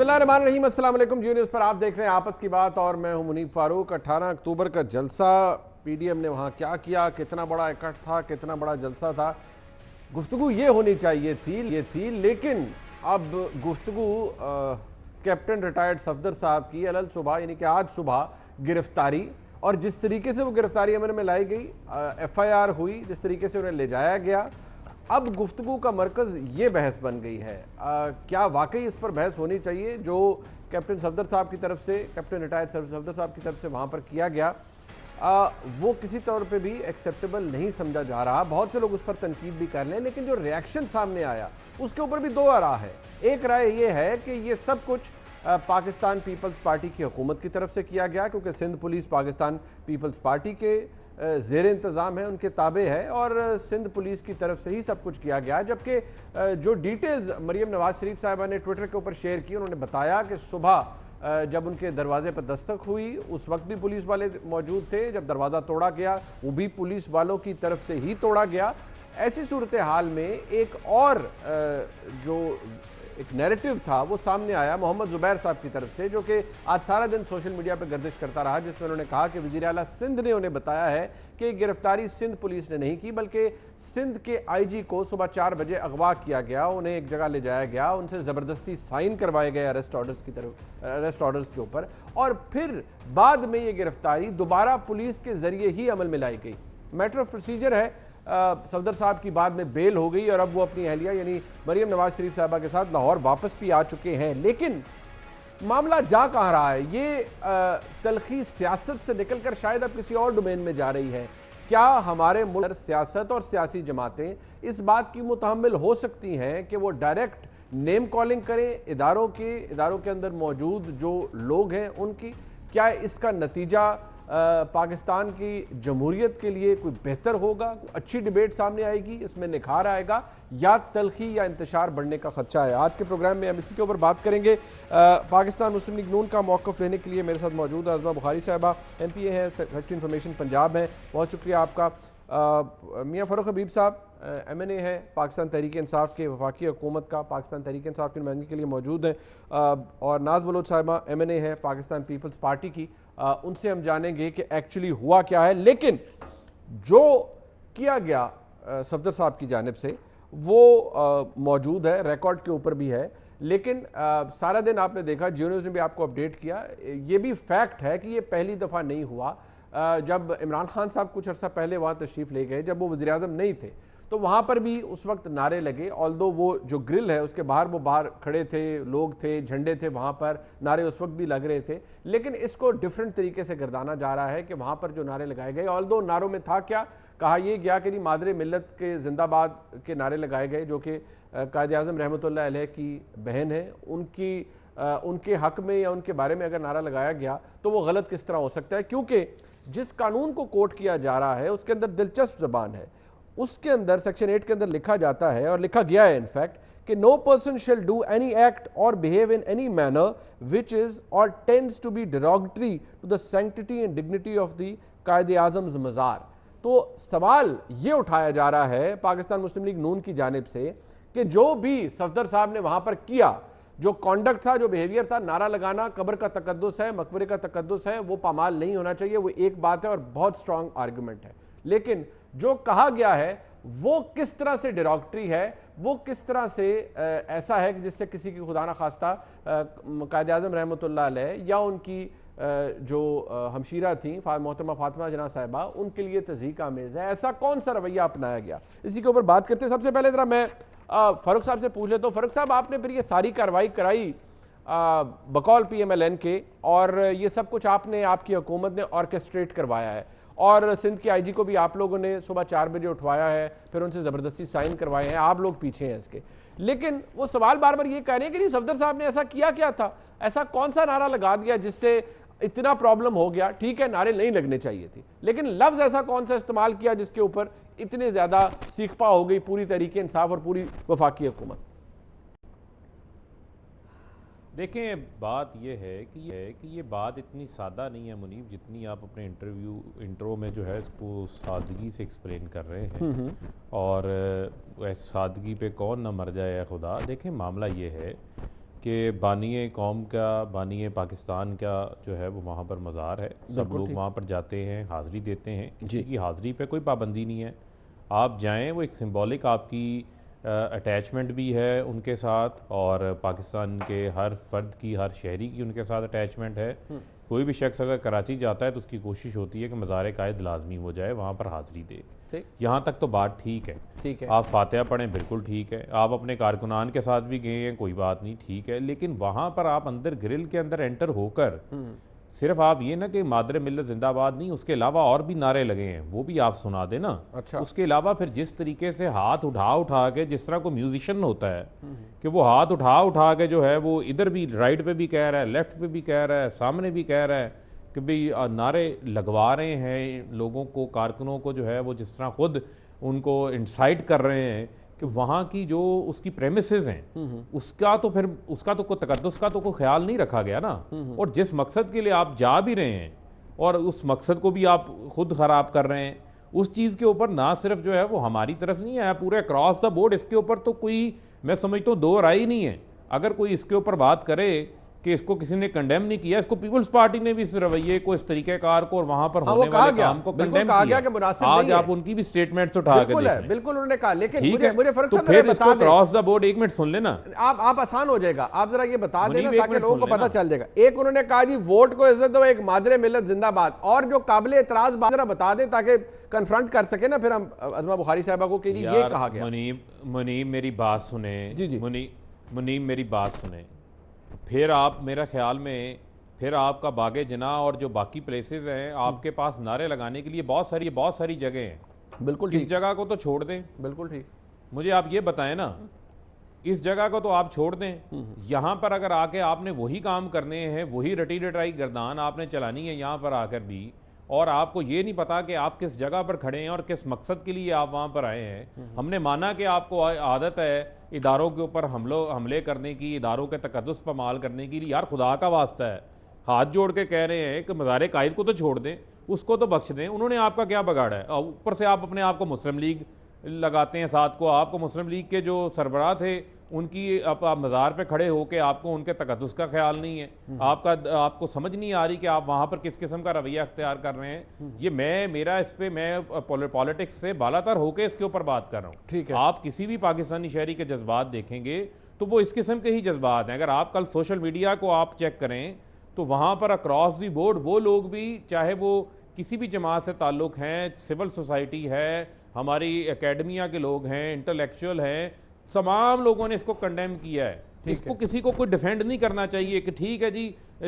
बिस्मिल्लाहिर्रहमानिर्रहीम, अस्सलाम वालेकुम। जी न्यूज़ पर आप देख रहे हैं आपस की बात और मैं हूं मुनीब फारूक। 18 अक्टूबर का जलसा, पीडीएम ने वहां क्या किया, कितना बड़ा इकट्ठ था, कितना बड़ा जलसा था, गुफ्तगू ये होनी चाहिए थी, लेकिन अब गुफ्तगू कैप्टन रिटायर्ड सफदर साहब की अलल सुबह यानी कि आज सुबह गिरफ्तारी और जिस तरीके से वो गिरफ्तारी अमल में लाई गई, एफआईआर हुई, जिस तरीके से उन्हें ले जाया गया, अब गुफ्तगू का मरकज़ ये बहस बन गई है। क्या वाकई इस पर बहस होनी चाहिए जो कैप्टन सफदर साहब की तरफ से, कैप्टन रिटायर्ड सफदर साहब की तरफ से वहाँ पर किया गया, वो किसी तौर पे भी एक्सेप्टेबल नहीं समझा जा रहा। बहुत से लोग उस पर तनकीद भी कर लें, लेकिन जो रिएक्शन सामने आया उसके ऊपर भी दो राय है। एक राय ये है कि ये सब कुछ पाकिस्तान पीपल्स पार्टी की हुकूमत की तरफ से किया गया, क्योंकि Sindh police Pakistan Peoples Party के ज़ेर इंतज़ाम है, उनके ताबे है और सिंध पुलिस की तरफ से ही सब कुछ किया गया। जबकि जो डिटेल्स मरियम नवाज शरीफ साहिबा ने ट्विटर के ऊपर शेयर की, उन्होंने बताया कि सुबह जब उनके दरवाजे पर दस्तक हुई उस वक्त भी पुलिस वाले मौजूद थे, जब दरवाज़ा तोड़ा गया वो भी पुलिस वालों की तरफ से ही तोड़ा गया। ऐसी सूरत हाल में एक और जो एक नैरेटिव था वो सामने आया मोहम्मद जुबैर साहब की तरफ से, जो कि आज सारा दिन सोशल मीडिया पर गर्दिश करता रहा, जिसमें उन्होंने कहा कि वज़ीर आला सिंध ने उन्हें बताया है कि गिरफ्तारी सिंध पुलिस ने नहीं की, बल्कि सिंध के आईजी को सुबह 4 बजे अगवा किया गया, उन्हें एक जगह ले जाया गया, उनसे ज़बरदस्ती साइन करवाए गए अरेस्ट ऑर्डर्स के ऊपर, और फिर बाद में ये गिरफ्तारी दोबारा पुलिस के जरिए ही अमल में लाई गई। मैटर ऑफ प्रोसीजर है। सफदर साहब की बाद में बेल हो गई और अब वो अपनी अहलिया यानी मरियम नवाज शरीफ साहबा के साथ लाहौर वापस भी आ चुके हैं। लेकिन मामला जा कहाँ रहा है, ये तलखी सियासत से निकलकर शायद अब किसी और डोमेन में जा रही है। क्या हमारे मुल्क सियासत और सियासी जमातें इस बात की मुतहम्मिल हो सकती हैं कि वो डायरेक्ट नेम कॉलिंग करें इदारों के अंदर मौजूद जो लोग हैं उनकी? क्या इसका नतीजा पाकिस्तान की जमहूरियत के लिए कोई बेहतर होगा, अच्छी डिबेट सामने आएगी, इसमें निखार आएगा, या तलखी या इंतशार बढ़ने का खदशा है? आज के प्रोग्राम में हम इसी के ऊपर बात करेंगे। पाकिस्तान मुस्लिम लीग नून का मौक़िफ़ लेने के लिए मेरे साथ मौजूद है आज़मा बुखारी साहिबा, MPA हैं, सेक्रेटरी इंफॉर्मेशन पंजाब हैं, बहुत शुक्रिया आपका। मियाँ फ़ारूक हबीब साहब MNA है, पाकिस्तान तहरीक इंसाफ के वफाकी हुकूमत का पाकिस्तान तहरीक इंसाफ की नुमाइंदगी के लिए मौजूद हैं, और नाज बलोच साहिबा MNA है पाकिस्तान पीपल्स पार्टी की। उनसे हम जानेंगे कि एक्चुअली हुआ क्या है। लेकिन जो किया गया सफदर साहब की जानिब से वो मौजूद है, रिकॉर्ड के ऊपर भी है, लेकिन सारा दिन आपने देखा, जियो न्यूज़ ने भी आपको अपडेट किया, ये भी फैक्ट है कि ये पहली दफ़ा नहीं हुआ। जब इमरान खान साहब कुछ अर्सा पहले वहाँ तशरीफ़ ले गए, जब वो वज़ीर आज़म नहीं थे, तो वहाँ पर भी उस वक्त नारे लगे, ऑल्दो वो जो ग्रिल है उसके बाहर वो बाहर खड़े थे, लोग थे, झंडे थे, वहाँ पर नारे उस वक्त भी लग रहे थे। लेकिन इसको डिफरेंट तरीके से गर्दाना जा रहा है कि वहाँ पर जो नारे लगाए गए, ऑल्दो नारों में था क्या, कहा यह गया कि नहीं मादरे मिल्लत के जिंदाबाद के नारे लगाए गए, जो कि कायद आज़म रहमतुल्लाह अलैह की बहन है, उनके हक में या उनके बारे में अगर नारा लगाया गया तो वो गलत किस तरह हो सकता है, क्योंकि जिस कानून को कोट किया जा रहा है उसके अंदर दिलचस्प ज़बान है। उसके अंदर सेक्शन 8 के अंदर लिखा जाता है, और लिखा गया है इनफैक्ट, कि no person shall do any act or behave in any manner which is or tends to be derogatory to the sanctity and dignity of the Quaid Azam Mazar. तो सवाल ये उठाया जा रहा है पाकिस्तान मुस्लिम लीग नून की जानिब से कि जो भी सफदर साहब ने वहां पर किया, जो कॉन्डक्ट था, जो बिहेवियर था, नारा लगाना कब्र का तकद्दुस है, मकबरे का तकद्दुस है, वो पामाल नहीं होना चाहिए, वो एक बात है और बहुत स्ट्रांग आर्गूमेंट है। लेकिन जो कहा गया है वो किस तरह से डिरोगेटरी है, वो किस तरह से ऐसा है कि जिससे किसी की खुदा ना खास्ता कायद आज़म रहमतुल्लाह अलैह या उनकी जो हमशीरा थी मोहतरमा फातिमा जना साहिबा, उनके लिए तज़हीक आमेज़ है। ऐसा कौन सा रवैया अपनाया गया, इसी के ऊपर बात करते हैं। सबसे पहले ज़रा मैं फ़ारूक साहब से पूछ लेता हूँ। फ़ारूक साहब, आपने फिर ये सारी कार्रवाई कराई बकौल PMLN के, और ये सब कुछ आपने, आपकी हुकूमत ने ऑर्केस्ट्रेट करवाया है, और सिंध के IG को भी आप लोगों ने सुबह 4 बजे उठवाया है, फिर उनसे ज़बरदस्ती साइन करवाए हैं, आप लोग पीछे हैं इसके। लेकिन वो सवाल बार बार ये कह रहे हैं कि नहीं, सफदर साहब ने ऐसा किया क्या था, ऐसा कौन सा नारा लगा दिया जिससे इतना प्रॉब्लम हो गया? ठीक है, नारे नहीं लगने चाहिए थी, लेकिन लफ्ज़ ऐसा कौन सा इस्तेमाल किया जिसके ऊपर इतने ज़्यादा सीखपा हो गई पूरी तरीके इंसाफ और पूरी वफाकी हुकूमत? देखें, बात यह है कि ये बात इतनी सादा नहीं है मुनीब, जितनी आप अपने इंट्रो में जो है इसको सादगी से एक्सप्लेन कर रहे हैं। और सादगी पे कौन ना मर जाए खुदा। देखें, मामला ये है कि बानी कौम का, बानी पाकिस्तान का जो है वो वहाँ पर मज़ार है। सब लोग वहाँ पर जाते हैं, हाज़िरी देते हैं, किसी की हाज़िरी पे कोई पाबंदी नहीं है। आप जाएं, वो एक सिंबॉलिक आपकी अटैचमेंट भी है उनके साथ, और पाकिस्तान के हर फर्द की, हर शहरी की उनके साथ अटैचमेंट है। कोई भी शख्स अगर कराची जाता है तो उसकी कोशिश होती है कि मज़ार कायद लाजमी हो जाए, वहाँ पर हाज़िरी दे। यहाँ तक तो बात ठीक है, ठीक है। आप फातिहा पढ़ें, बिल्कुल ठीक है। आप अपने कारकुनान के साथ भी गए हैं, कोई बात नहीं, ठीक है। लेकिन वहाँ पर आप अंदर ग्रिल के अंदर एंटर होकर सिर्फ आप ये ना कि मादर मिल्लत जिंदाबाद नहीं, उसके अलावा और भी नारे लगे हैं, वो भी आप सुना देना। अच्छा। उसके अलावा फिर जिस तरीके से हाथ उठा के, जिस तरह को म्यूजिशियन होता है कि वो हाथ उठा के जो है वो इधर भी राइट पे भी कह रहा है, लेफ्ट पे भी कह रहा है, सामने भी कह रहा है कि भाई नारे लगवा रहे हैं लोगों को, कारकुनों को जो है वो जिस तरह खुद उनको इंसाइट कर रहे हैं कि वहाँ की जो उसकी प्रेमिसेस हैं उसका तो फिर उसका तो कोई तकद्दुस का तो कोई ख्याल नहीं रखा गया ना। और जिस मकसद के लिए आप जा भी रहे हैं और उस मकसद को भी आप खुद ख़राब कर रहे हैं, उस चीज़ के ऊपर ना सिर्फ जो है वो हमारी तरफ नहीं है, पूरे क्रॉस द बोर्ड इसके ऊपर तो कोई, मैं समझता हूँ, दो राय नहीं है। अगर कोई इसके ऊपर बात करे कि इसको किसी ने कंडेम नहीं किया, इसको पीपल्स पार्टी ने भी इस रवैये को, इस तरीक़ेकार को और वहां पर होने वाले काम को कंडेम किया। आज आप उनकी भी स्टेटमेंट्स उठा के देखें, बिल्कुल उन्होंने कहा। लेकिन मुझे फर्क तो फिर इसको क्रॉस द बोर्ड, एक मिनट सुन लेना, आप आसान हो जाएगा, आप जरा ये बता देना ताकि लोगों को पता चल जाएगा। एक उन्होंने कहा जी वोट को इज्जत दो, एक मादरे मिल्लत जिंदाबाद, और जो काबिल एतराज बात जरा बता दें ताकि कन्फ्रंट कर सके ना फिर हम अज़मा बुखारी साहबा को कि ये कहा गया। मुनीब मेरी बात सुने, मुनीब मेरी बात सुने, फिर आप मेरा ख्याल में फिर आपका बागे जना और जो बाकी प्लेसेस हैं आपके पास नारे लगाने के लिए बहुत सारी जगह हैं। बिल्कुल, इस जगह को तो छोड़ दें। बिल्कुल ठीक। मुझे आप ये बताएं ना, इस जगह को तो आप छोड़ दें, यहाँ पर अगर आके आपने वही काम करने हैं, वही रटी रटाई गर्दान आपने चलानी है यहाँ पर आकर भी, और आपको ये नहीं पता कि आप किस जगह पर खड़े हैं और किस मकसद के लिए आप वहाँ पर आए हैं। हमने माना कि आपको आदत है इदारों के ऊपर हमले करने की, इदारों के तकद्दुस पर माल करने की। यार खुदा का वास्ता है, हाथ जोड़ के कह रहे हैं कि मज़ार कायद को तो छोड़ दें, उसको तो बख्श दें। उन्होंने आपका क्या बगाड़ा है? ऊपर से आप अपने आप को मुस्लिम लीग लगाते हैं साथ को। आपको मुस्लिम लीग के जो सरबराह थे उनकी आप मज़ार पे खड़े होके आपको उनके तकद्दुस का ख्याल नहीं है। आपको समझ नहीं आ रही कि आप वहाँ पर किस किस्म का रवैया अख्तियार कर रहे हैं। ये मेरा इस पे मैं पॉलिटिक्स से बालातर होकर इसके ऊपर बात कर रहा हूँ। ठीक है, आप किसी भी पाकिस्तानी शहरी के जज्बात देखेंगे तो वो इस किस्म के ही जज्बात हैं। अगर आप कल सोशल मीडिया को आप चेक करें तो वहाँ पर अक्रॉस दी बोर्ड वो लोग भी, चाहे वो किसी भी जमात से ताल्लुक़ हैं, सिविल सोसाइटी है, हमारी एकेडमिया के लोग हैं, इंटेलेक्चुअल हैं, तमाम लोगों ने इसको कंडेम किया है। इसको किसी को कोई डिफेंड नहीं करना चाहिए कि ठीक है जी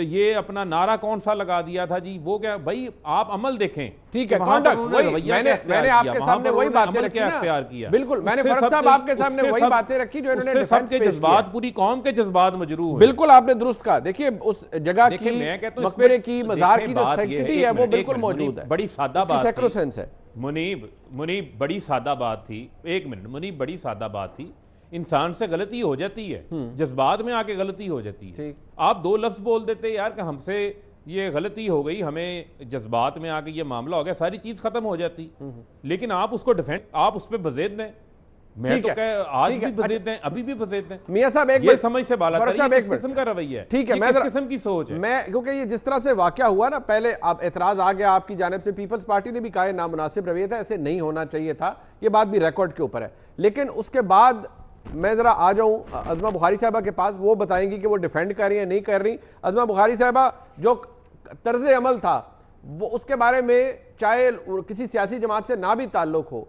ये अपना नारा कौन सा लगा दिया था जी, वो क्या भाई आप अमल देखें। ठीक है, मैंने आपके सामने वही बातें रखी ना, किया। बिल्कुल, मैंने फर्क साहब आपके सामने वही बातें रखी जो इन्होंने सबके जज्बात, पूरी कौम के जज्बात मजरूह हैं। बिल्कुल आपने दुरुस्त कहा। देखिए उस जगह की, मकबरे की, मज़ार की जो सैंक्टिटी है वो बिल्कुल मौजूद है। बड़ी सादा बात सैक्रोसेंस है। मुनीब बड़ी सादा बात थी, एक मिनट मुनीब, बड़ी सादा बात थी। इंसान से गलती हो जाती है, जज्बात में आके गलती हो जाती है। आप दो लफ्ज बोल देते यार कि हमसे ये गलती हो गई, हमें जज्बात में आके ये मामला हो गया, सारी चीज खत्म हो जाती। लेकिन आप उसको डिफेंड, आप उस पर बजेद दें। मैं तो आज भी बजेद दें, अभी भी बजेद दें। मियां साहब एक ये समझ से बाला किस किस्म का रवैया है? ठीक है, मैं किस किस्म की सोच है? मैं क्योंकि ये जिस तरह से वाकया हुआ ना, पहले आप एतराज आ गया आपकी जानिब से, पीपल्स पार्टी ने भी कहा नामुनासिब रवैया था, ऐसे नहीं होना चाहिए था, ये बात भी रिकॉर्ड के ऊपर है। लेकिन उसके बाद मैं जरा आ जाऊं अज़मा बुखारी साहबा के पास, वो बताएंगी कि वो डिफेंड कर रही है नहीं कर रही। अज़मा बुखारी साहबा, जो तर्ज अमल था वो उसके बारे में चाहे किसी सियासी जमात से ना भी ताल्लुक हो,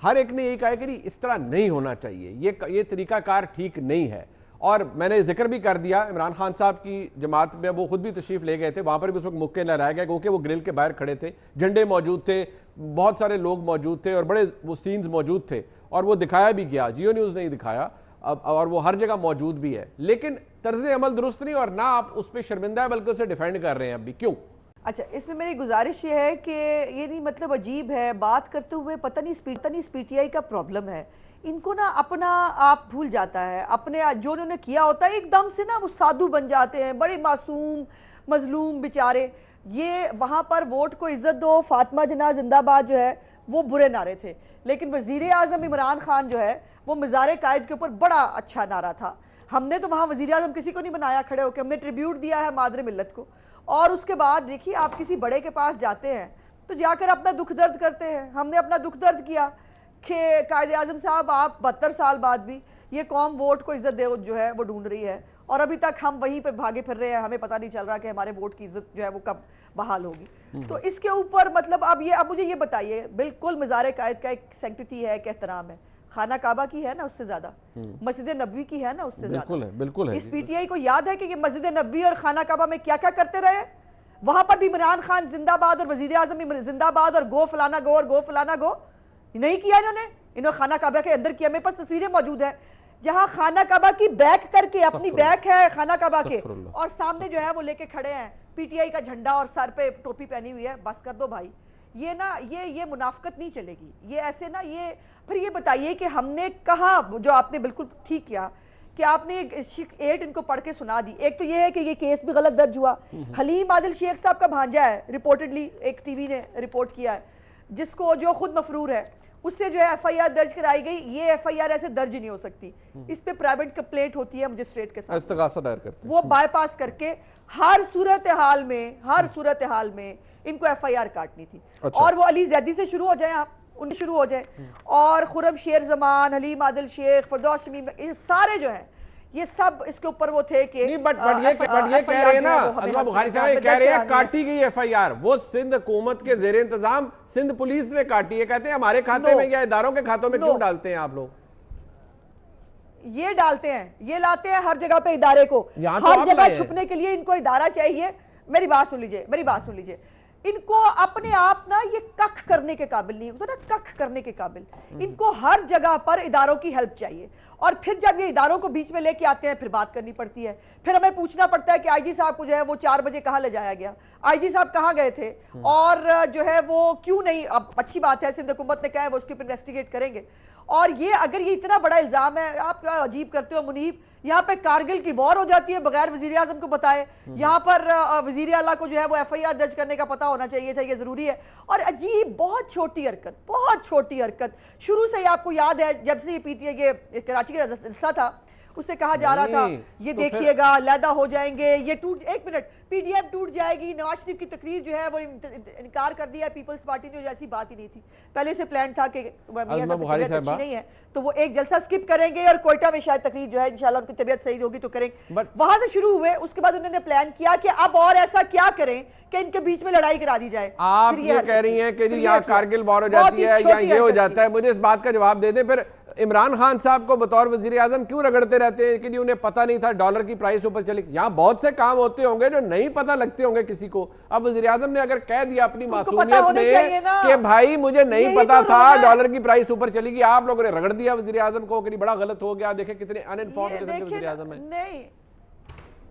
हर एक ने यही कहा कि इस तरह नहीं होना चाहिए, ये तरीकाकार ठीक नहीं है। और मैंने जिक्र भी कर दिया, इमरान खान साहब की जमात में वो खुद भी तशरीफ ले गए थे, वहां पर भी उस वक्त मुक्के लहराया गया क्योंकि वो ग्रिल के बाहर खड़े थे, झंडे मौजूद थे, बहुत सारे लोग मौजूद थे और बड़े वो सीन्स मौजूद थे, और वो दिखाया भी गया, जियो न्यूज़ नहीं दिखाया, और वो हर जगह मौजूद भी है। लेकिन तर्ज अमल दुरुस्त नहीं, और ना आप उस पर शर्मिंदा है बल्कि उसे डिफेंड कर रहे हैं अभी, क्यों? अच्छा, इसमें मेरी गुजारिश ये है कि ये नहीं, मतलब अजीब है बात करते हुए, पता नहीं पीटीआई का प्रॉब्लम है, इनको ना अपना आप भूल जाता है, अपने जो उन्होंने किया होता है एकदम से ना वो साधु बन जाते हैं, बड़े मासूम मजलूम बेचारे। ये वहाँ पर वोट को इज्जत दो, फातिमा जना जिंदाबाद जो है वो बुरे नारे थे, लेकिन वजीर आजम इमरान खान जो है वो मज़ार कायद के ऊपर बड़ा अच्छा नारा था। हमने तो वहां वजीर आजम किसी को नहीं बनाया खड़े होकर, हमने ट्रिब्यूट दिया है मादर मिल्लत को। और उसके बाद देखिए आप किसी बड़े के पास जाते हैं तो जाकर अपना दुख दर्द करते हैं। हमने अपना दुख दर्द किया कि कायदे आजम साहब आप 72 साल बाद भी ये कौम वोट को इज्जत दे जो है वो ढूंढ रही है, और अभी तक हम वहीं पे भागे फिर रहे हैं, हमें पता नहीं चल रहा कि हमारे वोट की इज्जत जो है वो कब बहाल होगी। तो इसके ऊपर मतलब अब मुझे ये बताइए, बिल्कुल मज़ार कायद का एक सेंक्टिटी है, एक एहतराम है, खाना काबा की है ना उससे ज्यादा, मस्जिद नबवी की है ना उससे ज्यादा। बिल्कुल है। इस पीटीआई को याद है कि ये मस्जिद नबवी और खाना काबा में क्या क्या करते रहे। वहां पर भी इमरान खान जिंदाबाद और वजीर आजम जिंदाबाद और गो फलाना गो और गो फलाना गो नहीं किया इन्होंने खाना काबा के अंदर किया। मेरे पास तस्वीरें मौजूद है जहां खाना काबा की बैक करके, अपनी बैक है खाना काबा के, और सामने जो है वो लेके खड़े हैं पीटीआई का झंडा और सर पे टोपी पहनी हुई है। बस कर दो भाई, ये ना ये मुनाफकत नहीं चलेगी, ये ऐसे ना ये। फिर ये बताइए कि हमने कहा, जो आपने बिल्कुल ठीक किया कि आपने एट इनको पढ़ के सुना दी। एक तो ये है कि ये केस भी गलत दर्ज हुआ। हलीम आदिल शेख साहब का भांजा है, रिपोर्टेडली एक टीवी ने रिपोर्ट किया है, जिसको जो खुद मफरूर है उससे जो है एफआईआर दर्ज कराई गई। ये एफआईआर ऐसे दर्ज नहीं हो सकती, इस पे प्राइवेट कंप्लेंट होती है मजिस्ट्रेट के साथ, इस्तगासा दायर करते हैं। वो बाईपास करके हर सूरत हाल में इनको एफआईआर काटनी थी। अच्छा। और वो अली जैदी से शुरू हो जाए, आप उनसे शुरू हो जाए, और खुरम शेर जमान, हलीम आदिल शेख, फरदौस शमीम, ये सारे जो हैं ये सब इसके ऊपर वो थे कि बट ये कह रहे हैं ना अजमा बुखारी साहब, ये कह रहे हैं काटी गई एफआईआर, वो सिंध हुकूमत के जेर इंतजाम सिंध पुलिस ने काटी है। कहते हैं हमारे खाते में या इदारों के खातों में क्यों डालते हैं आप लोग? ये डालते हैं, ये लाते हैं हर जगह पे इदारे को, हर जगह छुपने के लिए इनको इदारा चाहिए। मेरी बात सुन लीजिए, इनको अपने आप ना ये कख करने के काबिल नहीं होता ना, कख करने के काबिल। इनको हर जगह पर इदारों की हेल्प चाहिए, और फिर जब ये इदारों को बीच में लेके आते हैं फिर बात करनी पड़ती है। फिर हमें पूछना पड़ता है कि आईजी साहब को जो है वो 4 बजे कहाँ ले जाया गया, आईजी साहब कहाँ गए थे, और जो है वो क्यों नहीं। अब अच्छी बात है सिंध हुकूमत ने कहा है वो उसके ऊपर इन्वेस्टिगेट करेंगे। और ये अगर ये इतना बड़ा इल्जाम है, आप क्या अजीब करते हो मुनीब, यहाँ पे कारगिल की वॉर हो जाती है बगैर वजीर आजम को बताए। यहाँ पर वजीर आला को जो है वो एफआईआर दर्ज करने का पता होना चाहिए था, ये जरूरी है। और अजीब बहुत छोटी हरकत शुरू से ही आपको याद है, जब से ये पीटीआई ये कराची का जलसा था, उससे कहा जा रहा था ये तो देखिएगा लैदा हो जाएंगे, ये एक मिनट पीडीएफ टूट जाएगी, नवाज शरीफ की तकरीर जो है वो इनकार कर दिया पीपल्स पार्टी ने, जो ऐसी बात ही नहीं थी। पहले से प्लान था कि मियां साहब की तबीयत अच्छी नहीं है तो वो एक जलसा स्किप करेंगे और कोयटा में शायद तकरीर जो है इंशाल्लाह उनकी तबीयत सही होगी तो करेंगे। वहां से शुरू हुए, उसके बाद उन्होंने प्लान किया कि अब और ऐसा क्या करें कि इनके बीच में लड़ाई करा दी जाए। आप ये कह रही हैं कि यहाँ कारगिल वॉर हो जाती है या ये हो जाता है, मुझे इस बात का जवाब दे दें। फिर इमरान खान साहब को बतौर वजीर आजम क्यों रगड़ते रहते हैं कि जी उन्हें पता नहीं था डॉलर की प्राइस ऊपर चली? यहाँ बहुत से काम होते होंगे जो नहीं पता लगते होंगे किसी को। अब वजीर आजम ने अगर कह दिया अपनी मासूमियत में कि भाई मुझे नहीं पता था डॉलर की प्राइस ऊपर चलेगी, आप लोगों ने रगड़ दिया वजीर आजम को कि बड़ा गलत हो गया, देखे कितने अनइन्फॉर्म्ड वजीर आजम है। नहीं,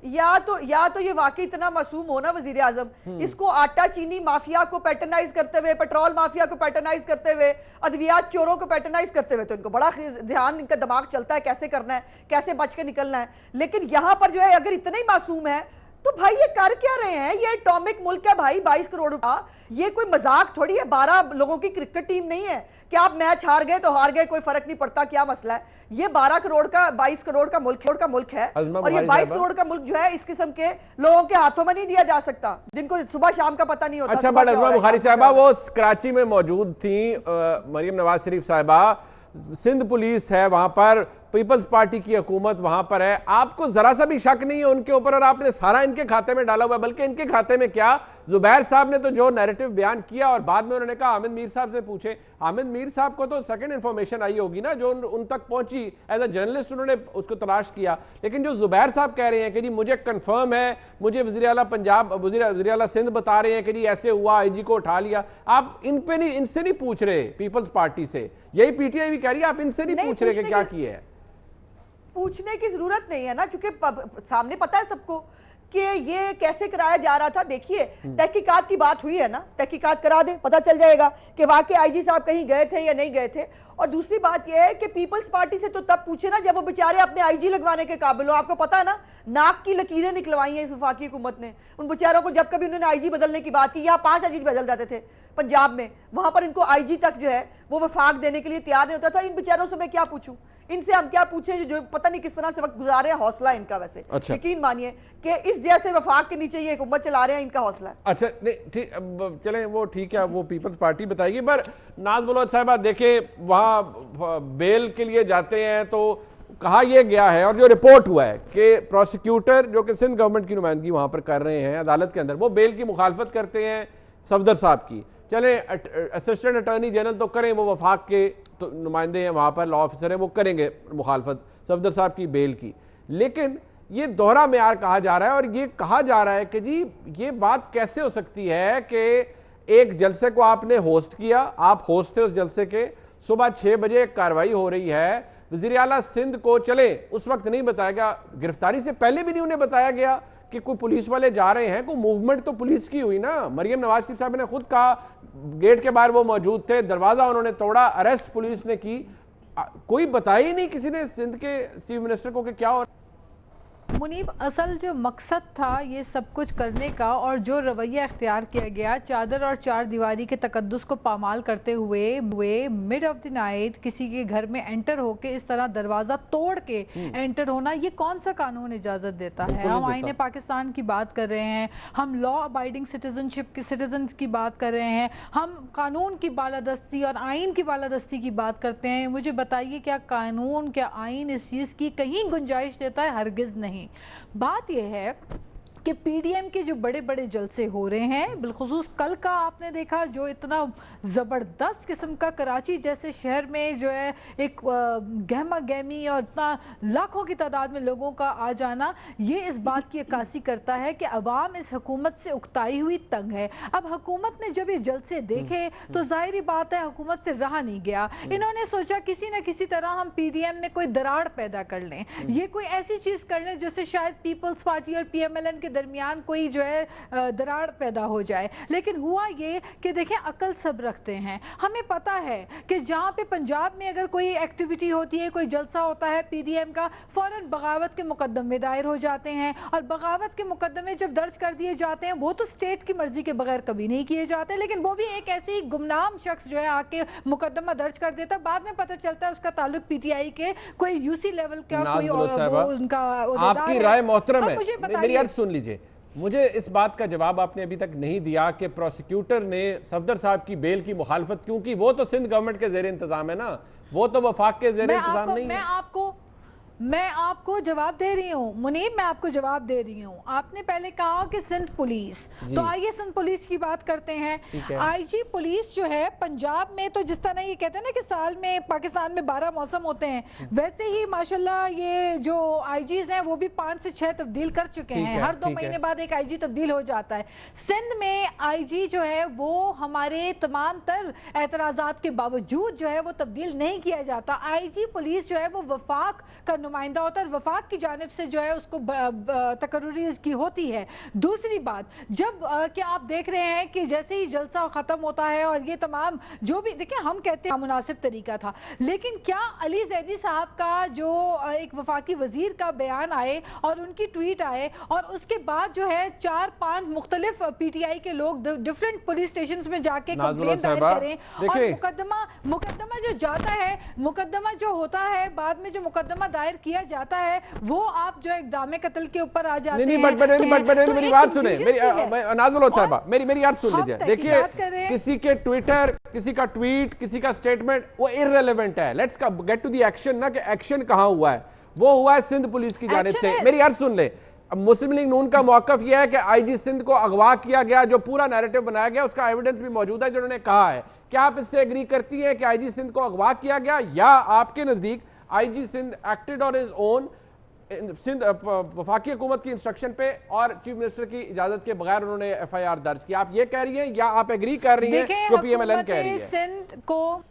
या तो ये वाकई इतना मासूम हो ना वजीर आजम, इसको आटा चीनी माफिया को पैटर्नाइज करते हुए, पेट्रोल माफिया को पैटर्नाइज करते हुए, अद्वियात चोरों को पैटर्नाइज करते हुए तो इनको बड़ा ध्यान, इनका दिमाग चलता है कैसे करना है, कैसे बच के निकलना है। लेकिन यहां पर जो है अगर इतना ही मासूम है तो भाई ये कर क्या रहे हैं? ये एटॉमिक मुल्क है भाई, 22 करोड़ का, ये कोई मजाक थोड़ी है। 12 लोगों की क्रिकेट टीम नहीं है कि आप मैच हार गए तो हार गए, कोई फर्क नहीं पड़ता, क्या मसला है। ये 12 करोड़ का 22 करोड़ का मुल्क है, और ये 22 करोड़ का मुल्क जो है इस किस्म के लोगों के हाथों में नहीं दिया जा सकता जिनको सुबह शाम का पता नहीं होता। अच्छा, बट अजमा बुखारी साहबा वो कराची में मौजूद थी, मरियम नवाज शरीफ साहिबा, सिंध पुलिस है वहां पर, पीपल्स पार्टी की हुकूमत वहां पर है, आपको जरा सा भी शक नहीं है उनके ऊपर और आपने सारा इनके खाते में डाला हुआ है। बल्कि इनके खाते में क्या, जुबैर साहब ने तो जो नैरेटिव बयान किया और बाद में उन्होंने कहा आमिर मीर साहब से पूछे, आमिर मीर साहब को तो सेकंड इंफॉर्मेशन आई होगी ना जो उन तक पहुंची, एज अ जर्नलिस्ट उन्होंने उसको तलाश किया। लेकिन जो जुबैर साहब कह रहे हैं कि जी मुझे कंफर्म है, मुझे वज़ीर आला पंजाब, वज़ीर आला सिंध बता रहे हैं कि जी ऐसे हुआ, आईजी को उठा लिया, आप इन पे नहीं, इनसे नहीं पूछ रहे पीपल्स पार्टी से, यही पीटीआई भी कह रही है, आप इनसे नहीं पूछ रहे कि क्या किया है। पूछने की जरूरत नहीं है ना, क्योंकि सामने पता है सबको कि ये कैसे कराया जा रहा था। देखिए तहकीकात की बात हुई है ना, तहकीकात करा दे, पता चल जाएगा कि वाकई आईजी साहब कहीं गए थे या नहीं गए थे। और दूसरी बात यह है कि पीपल्स पार्टी से तो तब पूछे ना जब वो बेचारे अपने आईजी लगवाने के काबिल हो। आपको पता है ना, नाक की लकीरें निकलवाई हैं इस वफाकी हुकूमत ने उन बेचारों को। जब कभी उन्होंने आईजी बदलने की बात की, यहाँ 5 आईजी बदल जाते थे पंजाब में, वहां पर इनको आईजी तक जो है वो वफाक देने के लिए तैयार नहीं होता था। इन बेचारों से मैं क्या पूछूं, इनसे हम क्या पूछें जो पता नहीं किस तरह से वक्त गुजारे हैं। हौसला इनका वैसे अच्छा। यकीन मानिए कि इस जैसे वफाक के नीचे ये हुकूमत चला रहे हैं, इनका हौसला है। अच्छा नहीं ठीक, चलें वो ठीक है, वो पीपल्स पार्टी बताएगी। पर नाज बलोच साहबा देखे वहां बेल के लिए जाते हैं तो कहा यह गया है और जो रिपोर्ट हुआ है कि प्रोसिक्यूटर जो कि सिंध गवर्नमेंट की नुमाइंदगी वहां पर कर रहे हैं अदालत के अंदर, वो बेल की मुखालफत करते हैं सफदर साहब की। चले असिस्टेंट अटॉर्नी जनरल तो करें, वो वफाक के तो नुमाइंदे हैं वहाँ पर, लॉ ऑफिसर हैं, वो करेंगे मुखालफत सफदर साहब की बेल की। लेकिन ये दोहरा मेयार कहा जा रहा है और ये कहा जा रहा है कि जी ये बात कैसे हो सकती है कि एक जलसे को आपने होस्ट किया, आप होस्ट थे उस जलसे के, सुबह 6 बजे एक कार्रवाई हो रही है, वज़ीर आला सिंध को चले उस वक्त नहीं बताया गया, गिरफ्तारी से पहले भी नहीं उन्हें बताया गया कि कोई पुलिस वाले जा रहे हैं, कोई मूवमेंट तो पुलिस की हुई ना। मरियम नवाज शरीफ साहब ने खुद कहा, गेट के बाहर वो मौजूद थे, दरवाजा उन्होंने तोड़ा, अरेस्ट पुलिस ने की, कोई बताया ही नहीं किसी ने सिंध के चीफ मिनिस्टर को कि क्या हो। मुनीब, असल जो मकसद था ये सब कुछ करने का और जो रवैया इख्तियार किया गया, चादर और चार दीवारी के तकद्दुस को पामाल करते हुए मिड ऑफ द नाइट किसी के घर में एंटर होके इस तरह दरवाज़ा तोड़ के एंटर होना, ये कौन सा कानून इजाज़त देता है? हम आईने पाकिस्तान की बात कर रहे हैं, हम लॉ अबाइडिंग सिटीजनशिप की सिटीजन की बात कर रहे हैं, हम कानून की बालादस्ती और आइन की बालादस्ती की बात करते हैं। मुझे बताइए क्या कानून, क्या आइन इस चीज़ की कहीं गुंजाइश देता है? हरगिज़ नहीं। बात यह है कि पीडीएम के जो बड़े बड़े जलसे हो रहे हैं, बिलखुसूस कल का आपने देखा जो इतना ज़बरदस्त किस्म का कराची जैसे शहर में जो है एक गहमा गहमी और इतना लाखों की तादाद में लोगों का आ जाना, ये इस बात की अक्कासी करता है कि अवाम इस हुकूमत से उकताई हुई तंग है। अब हुकूमत ने जब ये जलसे देखे तो जाहिर बात है हुकूमत से रहा नहीं गया, इन्होंने सोचा किसी न किसी तरह हम पीडीएम में कोई दरार पैदा कर लें, ये कोई ऐसी चीज़ कर लें जिससे शायद पीपल्स पार्टी और पीएमएलएन के दरमियान कोई जो है दरार पैदा हो जाए। लेकिन हुआ ये कि देखें, अकल सब रखते हैं, हमें पता है कि जहाँ पे पंजाब में अगर कोई एक्टिविटी होती है, कोई जलसा होता है पीडीएम का, फौरन बगावत के मुकदमे दायर हो जाते हैं और बगावत के मुकदमे जब दर्ज कर दिए जाते हैं वो तो स्टेट की मर्जी के बगैर कभी नहीं किए जाते, लेकिन वो भी एक ऐसे ही गुमनाम शख्स जो है आके मुकदमा दर्ज कर देता, बाद में पता चलता है उसका ताल्लुक पीटीआई के कोई यूसी लेवल का कोई और उनका। आपकी राय मोहतरम है, मेरी अर्ज सुन लीजिए। मुझे इस बात का जवाब आपने अभी तक नहीं दिया कि प्रोसिक्यूटर ने सफदर साहब की बेल की मुखालफत क्यों की। वो तो सिंध गवर्नमेंट के जेर इंतजाम है ना, वो तो वफाक के जेर इंतजाम नहीं है। मैं आपको जवाब दे रही हूँ मुनीब, मैं आपको जवाब दे रही हूँ। आपने पहले कहा कि सिंध पुलिस, तो आइए सिंध पुलिस की बात करते हैं। आईजी पुलिस जो है पंजाब में, तो जिस तरह ये कहते हैं ना कि साल में पाकिस्तान में 12 मौसम होते हैं, वैसे ही माशाल्लाह ये जो आईजीज हैं वो भी 5 से 6 तब्दील कर चुके हैं। हर 2 महीने बाद एक आईजी तब्दील हो जाता है। सिंध में आईजी जो है वो हमारे तमाम तर एतराज़ात के बावजूद जो है वो तब्दील नहीं किया जाता। आईजी पुलिस जो है वो वफाक का नुमाइंदा होता है, वफाक की जानिब से जो है उसको तकर्री की होती है। दूसरी बात, जब क्या आप देख रहे हैं कि जैसे ही जलसा ख़त्म होता है और ये तमाम जो भी, देखिए हम कहते हैं मुनासिब तरीका था, लेकिन क्या अली जैदी साहब का जो एक वफाकी वजीर का बयान आए और उनकी ट्वीट आए और उसके बाद जो है 4-5 मुख्तलिफ पीटीआई के लोग डिफरेंट पुलिस स्टेशन में जाके कंप्लेन दायर करें और मुकदमा जो जाता है, मुकदमा जो होता है, बाद में जो मुकदमा दायर किया जाता है वो आप जो इक़दाम कत्ल के ऊपर आ जाते हैं। मेरी बात सुने, नाज़ बलोच साहबा, मेरी बात सुन लीजिए। देखिए, किसी के ट्विटर, किसी का ट्वीट, किसी का स्टेटमेंट वो इररिलेवेंट है। Let's get to the action ना, कि एक्शन कहां हुआ है। वो हुआ है सिंध पुलिस की जानिब से। मेरी अर्ज सुन ले, मुस्लिम लीग नून का मौक़िफ़ यह है कि आईजी सिंध को अगवा किया गया, जो पूरा नैरेटिव बनाया गया उसका एविडेंस भी मौजूद है जो उन्होंने कहा है। क्या आप इससे एग्री करती हैं कि आईजी सिंध को अगवा किया गया, या आपके नजदीक IG Sindh acted on his own, Sindh वफाकी हुकूमत की इंस्ट्रक्शन पे और चीफ मिनिस्टर की इजाजत के बगैर उन्होंने एफआईआर दर्ज की? आप ये कह रही हैं या आप एग्री कर रही हैं जो पीएमएलएन कह रही है? सिंध को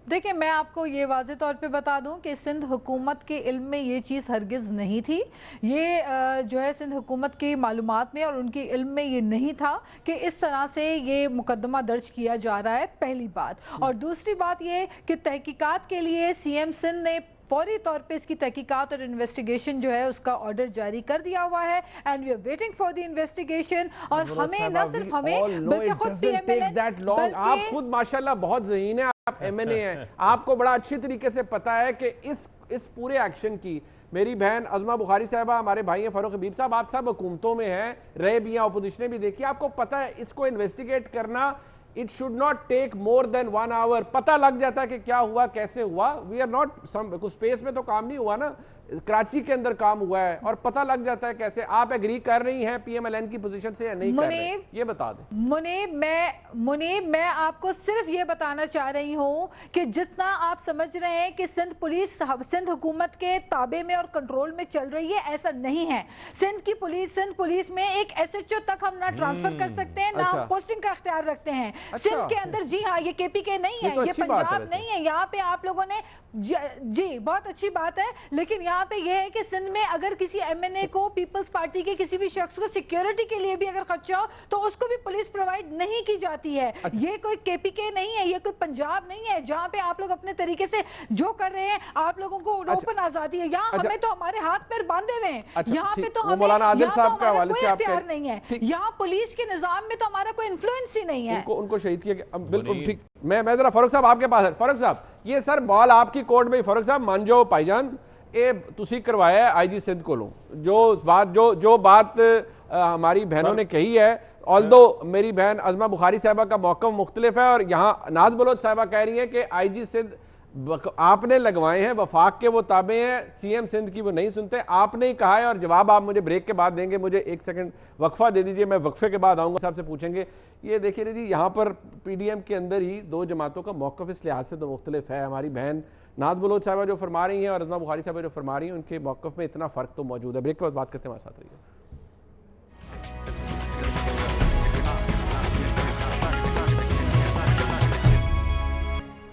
देखिए, मैं आपको ये वाज़े तौर पे बता दूं कि सिंध हुकूमत के इल्म में ये चीज़ हरगिज़ नहीं थी। ये जो है सिंध हुकूमत की मालूमात में और उनके इल्म में ये नहीं था कि इस तरह से ये मुकदमा दर्ज किया जा रहा है, पहली बात। और दूसरी बात ये कि तहकीकात के लिए सीएम सिंध ने फौरी तौर पे इसकी तहकीकात और इन्वेस्टिगेशन जो है उसका ऑर्डर जारी कर दिया हुआ है, and we are waiting for the investigation. और हमें न सिर्फ हमें बल्कि खुद PMLN, आप खुद माशाल्लाह बहुत ज़हीन है, आप MNA हैं, आपको बड़ा अच्छी तरीके से पता है कि इस पूरे एक्शन की मेरी बहन अज़मा बुखारी साहबा, हमारे भाई हैं फ़ारूक हबीब साहब, आप सब हुकूमतों में हैं, रहे भी हैं, अपोजिशन भी देखिए, आपको पता है इसको इन्वेस्टिगेट करना it should not take more than 1 hour. पता लग जाता है कि क्या हुआ, कैसे हुआ। वी आर नॉट कुछ स्पेस में तो काम नहीं हुआ ना, कराची के अंदर काम हुआ है और पता लग जाता है कैसे। आप एग्री कर रही हैं PMLN की पोजीशन से या नहीं कर रहे, ये बता दें। मुनीब, मैं आपको सिर्फ ये बताना चाह रही हूँ कि जितना आप समझ रहे हैं कि सिंध पुलिस सिंध हुकूमत के ताबे में और कंट्रोल में चल रही है, ऐसा नहीं है। सिंध पुलिस में एक SHO तक हम ना ट्रांसफर कर सकते हैं, ना हम पोस्टिंग का इख्तियार रखते हैं सिंध के अंदर। जी हाँ, ये KPK नहीं है, ये पंजाब नहीं है। यहाँ पे आप लोगों ने जी बहुत अच्छी बात है, लेकिन यहाँ पे ये है कि सिंध में अगर किसी MNA को, पीपल्स पार्टी के किसी भी शख्स को सिक्योरिटी के लिए भी अगर खर्चा हो तो उसको भी पुलिस प्रोवाइड नहीं की जाती है। ये कोई KPK नहीं है, ये कोई पंजाब नहीं है जहाँ पे आप लोग अपने तरीके से जो कर रहे हैं, आप लोगों को ओपन आजादी है। यहाँ हमें तो हमारे हाथ पैर बांधे हुए हैं, यहाँ पे तो हमें कोई इख्तियार नहीं है, यहाँ पुलिस के निजाम में तो हमारा कोई इन्फ्लुएंस ही नहीं है। उनको शहीद किया, बिल्कुल ठीक। मैं जरा फारूक साहब आपके पास है। फारूक साहब, ये सर बॉल आपकी कोर्ट में। फारूक साहब मान जाओ भाईजान, ये तुसी करवाया है IG सिंध को, जो बात हमारी बहनों ने कही है, ऑल्दो मेरी बहन अज़मा बुखारी साहबा का मौक़िफ़ मुख्तलिफ है और यहाँ नाज बलोच साहबा कह रही हैं कि IG सिंध आपने लगवाए हैं, वफाक के वो ताबे हैं, CM सिंध की वो नहीं सुनते, आपने ही कहा है। और जवाब आप मुझे ब्रेक के बाद देंगे। मुझे 1 सेकंड वक्फा दे दीजिए, मैं वक्फे के बाद आऊँगा, साहब से पूछेंगे। ये देखिए जी, यहाँ पर PDM के अंदर ही दो जमातों का मौक़िफ़ इस लिहाज से तो मुख्तलिफ है। हमारी बहन नाज बलोच साहबा जो फरमा रही हैं और अज़मा बुखारी साहबा जो फरमा रही हैं, उनके मौक़िफ़ में इतना फ़र्क तो मौजूद है। ब्रेक के बाद बात करते हैं, हमारे साथ रहिए।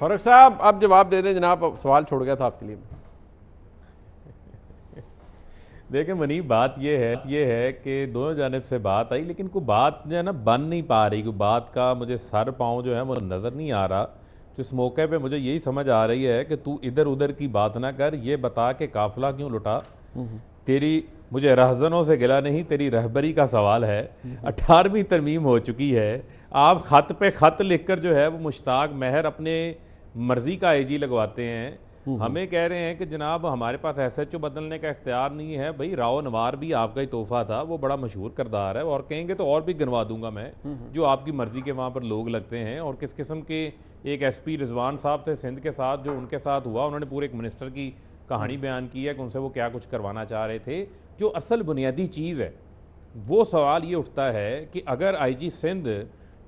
फारूक साहब आप जवाब दे दें जनाब, सवाल छोड़ गया था आपके लिए। देखिए मुनीब, बात ये है कि दोनों जानिब से बात आई, लेकिन कोई बात जो है ना बन नहीं पा रही। कोई बात का मुझे सर पाँव जो है वो नज़र नहीं आ रहा। तो इस मौके पे मुझे यही समझ आ रही है कि तू इधर उधर की बात ना कर, ये बता के काफिला क्यों लुटा। तेरी मुझे रहजनों से गिला नहीं, तेरी रहबरी का सवाल है। 18वीं तरमीम हो चुकी है, आप ख़त पे ख़त लिख कर जो है वो मुश्ताक महर अपने मर्ज़ी का IG लगवाते हैं। हमें कह रहे हैं कि जनाब हमारे पास SHO बदलने का इख्तियार नहीं है। भाई राव नवार भी आपका ही तोहफा था, वो बड़ा मशहूर किरदार है, और कहेंगे तो और भी गिनवा दूंगा मैं जो आपकी मर्ज़ी के वहाँ पर लोग लगते हैं। और किस किस्म के एक SP रिजवान साहब थे सिंध के साथ, जो उनके साथ हुआ, उन्होंने पूरे एक मिनिस्टर की कहानी बयान की है कि उनसे वो क्या कुछ करवाना चाह रहे थे। जो असल बुनियादी चीज़ है वो सवाल ये उठता है कि अगर IG सिंध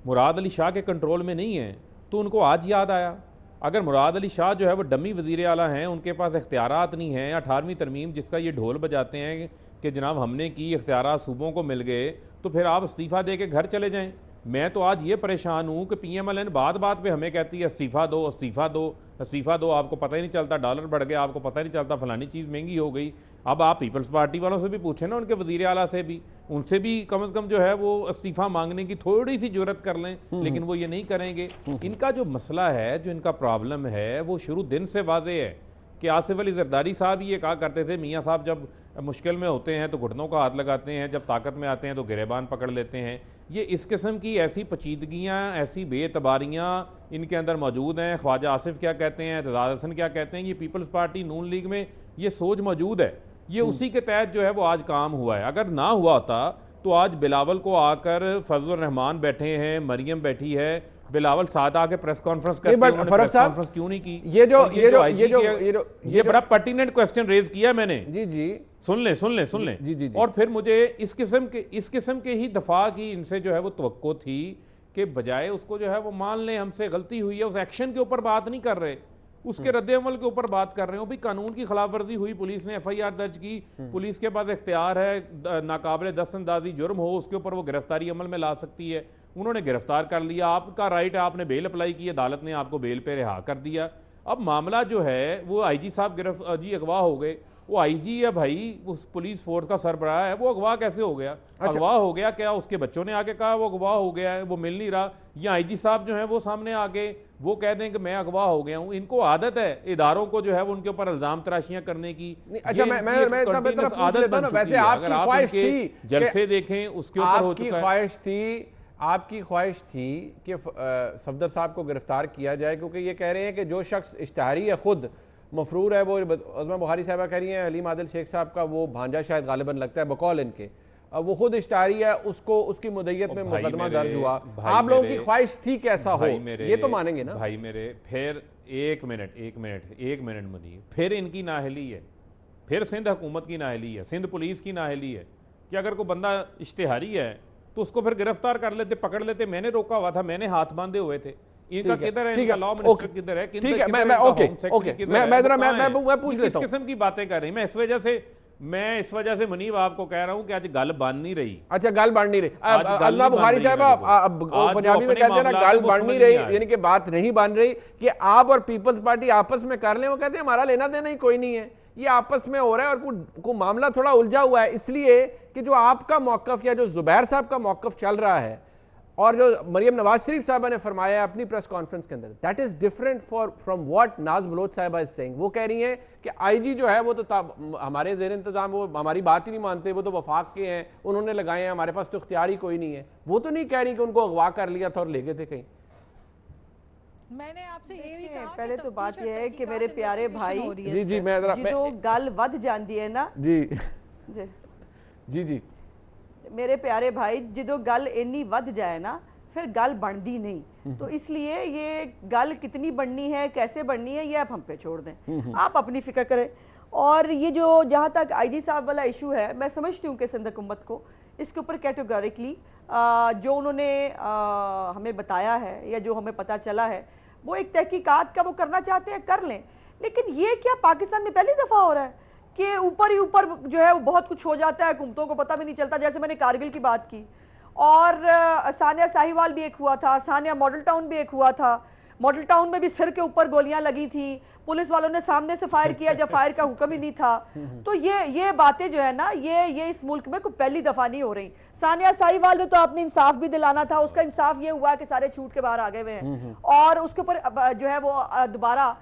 मुराद अली शाह के कंट्रोल में नहीं है तो उनको आज याद आया। अगर मुराद अली शाह जो है वो डमी वज़ीर आला हैं, उनके पास इख्तियारात नहीं हैं, 18वीं तरमीम जिसका ये ढोल बजाते हैं कि जनाब हमने की, इख्तियारात सूबों को मिल गए, तो फिर आप इस्तीफ़ा दे के घर चले जाएं। मैं तो आज ये परेशान हूँ कि PMLN बात बात पे हमें कहती है इस्तीफ़ा दो, इस्तीफ़ा दो, इस्तीफ़ा दो। आपको पता ही नहीं चलता डॉलर बढ़ गया, आपको पता ही नहीं चलता फलानी चीज़ महंगी हो गई। अब आप पीपल्स पार्टी वालों से भी पूछें ना, उनके वज़ीर आला से भी, उनसे भी कम से कम जो है वो इस्तीफ़ा मांगने की थोड़ी सी जुर्रत कर लें, लेकिन वो ये नहीं करेंगे। इनका जो मसला है, जो इनका प्रॉब्लम है, वो शुरू दिन से वाज़े है कि आसिफ अली जरदारी साहब ये कहा करते थे, मियाँ साहब जब मुश्किल में होते हैं तो घुटनों का हाथ लगाते हैं, जब ताकत में आते हैं तो गिरेबान पकड़ लेते हैं। ये इस किस्म की ऐसी पचीदगियाँ, ऐसी बेतबारियाँ इनके अंदर मौजूद हैं। ख्वाजा आसिफ क्या कहते हैं, एतजाज़ हसन क्या कहते हैं, ये पीपल्स पार्टी नून लीग में ये सोच मौजूद है। ये उसी के तहत जो है वो आज काम हुआ है। अगर ना हुआ होता तो आज बिलावल को आकर फजल रहमान बैठे हैं, मरियम बैठी है, बिलावल साथ आके प्रेस कॉन्फ्रेंस करते हैं, प्रेस कॉन्फ्रेंस क्यों नहीं की? ये बड़ा पर्टिनेंट क्वेश्चन रेज किया मैंने। जी सुन लें जी। और फिर मुझे इस किस्म के ही दफा की इनसे जो है वो तवक्को थी कि बजाय उसको जो है वो मान लें हमसे गलती हुई है, उस एक्शन के ऊपर बात नहीं कर रहे, उसके रद्द-ए-अमल के ऊपर बात कर रहे हो। भाई कानून की खिलाफ वर्जी हुई, पुलिस ने FIR दर्ज की, पुलिस के पास इख्तियार है नाकाबिले दस्तअंदाजी जुर्म हो उसके ऊपर वो गिरफ्तारी अमल में ला सकती है। उन्होंने गिरफ्तार कर लिया, आपका राइट है, आपने बेल अप्लाई की, अदालत ने आपको बेल पे रिहा कर दिया। अब मामला जो है वो आईजी साहब जी अगवा हो गए, वो आईजी या भाई उस पुलिस फोर्स का सरबराह है, वो अगवा कैसे हो गया? अगवा हो गया क्या उसके बच्चों ने आके कहा वो अगवा हो गया है, वो मिल नहीं रहा, या आईजी साहब जो है वो सामने आके वो कह दें कि मैं अगवा हो गया हूं? इनको आदत है इदारों को जो है वो उनके ऊपर इल्जाम तराशियां करने की। अच्छा, मैं आदत बन चुकी है। अगर आप इनके जलसे देखें उसके ऊपर हो चुका है। आपकी ख्वाहिश थी कि सफदर साहब को गिरफ्तार किया जाए, क्योंकि ये कह रहे हैं कि जो शख्स इश्तहारी है खुद मफरूर है, वो अज़मा बुखारी साहबा कह रही हैं हलीम आदिल शेख साहब का वो भांजा शायद गालिबन लगता है बकौल इनके, वो खुद इश्तहारी है, उसको उसकी मुद्दत में मुकदमा दर्ज हुआ। आप लोगों की ख्वाहिश थी कि ऐसा हो, ये तो मानेंगे ना भाई मेरे? फिर एक मिनट मुनीब, फिर इनकी नाहली है, फिर सिंध हुकूमत की नाहली है, सिंध पुलिस की नाहली है कि अगर कोई बंदा इश्तहारी है तो उसको फिर गिरफ्तार कर लेते, पकड़ लेते। मैंने रोका हुआ था, मैंने हाथ बांधे हुए थे। इनका किधर है? इनका लॉ मिनिस्टर किधर है? ठीक है, मैं पूछ लेता हूं। किस किस्म की बातें कर रही? मैं इस वजह से मुनीब आपको कह रहा हूं कि आज गल बन नहीं रही। अच्छा, गल बन नहीं रही। अज़मा बुखारी साहब पंजाबी में कहते हैं ना, गल बन नहीं रही, यानी कि बात नहीं बन रही कि आप और पीपल्स पार्टी आपस में कर लें। वो कहते हैं हमारा लेना देना ही कोई नहीं है, ये आपस में हो रहा है और को मामला थोड़ा उलझा हुआ है, इसलिए कि जो आपका मौकफ या जो जुबैर साहब का मौकफ चल रहा है और जो मरियम नवाज शरीफ साहबा ने फरमाया अपनी प्रेस कॉन्फ्रेंस के अंदर, that is different from what नाज बलोच साहबा इज सेइंग। वो कह रही हैं कि आईजी जो है वो तो हमारे ज़ेर इंतजाम, वो हमारी बात ही नहीं मानते, वो तो वफाक के हैं, उन्होंने लगाए हैं, हमारे पास तो इख्तियार ही कोई नहीं है। वो तो नहीं कह रही कि उनको अगवा कर लिया था और ले गए थे कहीं। मैंने आपसे ये भी कहा पहले तो बात यह है कि मेरे प्यारे भाई, जी मैं जो गल वध जाती है ना, जी मेरे प्यारे भाई, जो गल इन्नी वध जाए ना फिर गल बनती नहीं। तो इसलिए ये गल कितनी बननी है, कैसे बननी है, ये आप हम पे छोड़ दें, आप अपनी फिक्र करें। और ये जो जहाँ तक आईजी साहब वाला इशू है, मैं समझती हूँ कि सिंध हुकूमत को इसके ऊपर कैटेगोरिकली जो उन्होंने हमें बताया है या जो हमें पता चला है, वो एक तहकीकात का वो करना चाहते हैं, कर लें। लेकिन ये क्या पाकिस्तान में पहली दफ़ा हो रहा है कि ऊपर ही ऊपर जो है वो बहुत कुछ हो जाता है, हुकूमतों को पता भी नहीं चलता। जैसे मैंने कारगिल की बात की, और सानिया साहिवाल भी एक हुआ था, सानिया मॉडल टाउन भी एक हुआ था। मॉडल टाउन में भी सिर के ऊपर गोलियां लगी थी, पुलिस वालों ने सामने से फायर किया जब फायर का हुक्म ही नहीं था। तो ये बातें जो है ना, ये इस मुल्क में कोई पहली दफा नहीं हो रही। सानिया साहिवाल में तो आपने इंसाफ भी दिलाना था, उसका इंसाफ ये हुआ कि सारे छूट के बाहर आ गए हुए हैं, और उसके ऊपर जो है वो दोबारा